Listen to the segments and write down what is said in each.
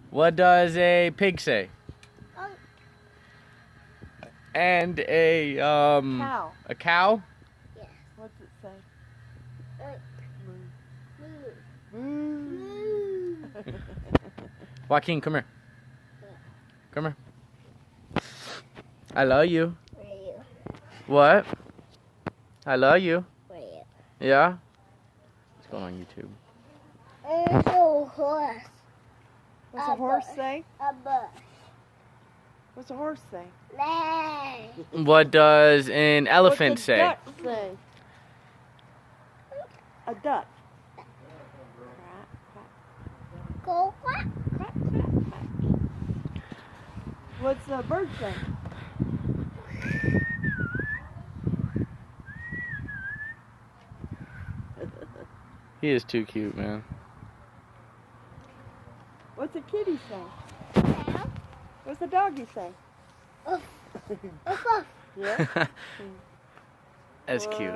What does a pig say? Oh. And a Cow. a cow? Yeah. What's it say? Moo. Moo. Joaquin, come here. Come here. I love you. Where are you? What? I love you. Where are you? Yeah? It's going on YouTube. There's a horse. What's a horse say? A bush. What's a horse say? Neigh. What does an elephant What's a say? duck say? A duck. Go quack. Quack, quack, quack. What's a bird say? He is too cute, man. What's a kitty say? Meow. What's a doggy say? Oof. Oof, oof. Yeah. That's cute.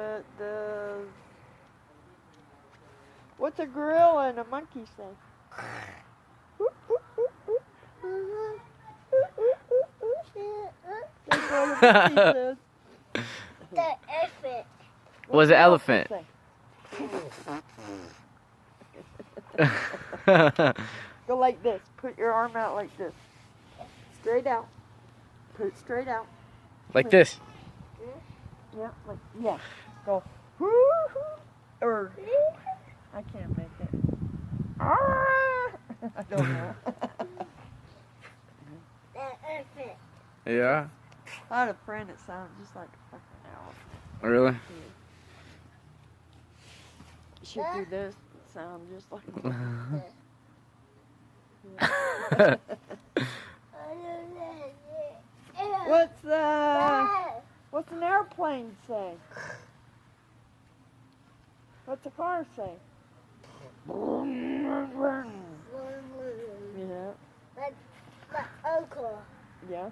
What's a gorilla and a monkey say? That's what a monkey says. The elephant. What's an elephant? say? Go like this. Put your arm out like this. Straight out. Put it straight out. Like this. Yeah, like yeah. Go. Or I can't make it. I don't know. The elephant. Yeah? I had a friend that sounded just like a fucking elephant. Really? She'd do this, sound just like What's an airplane say? What's a car say? Yeah. My uncle. Yeah.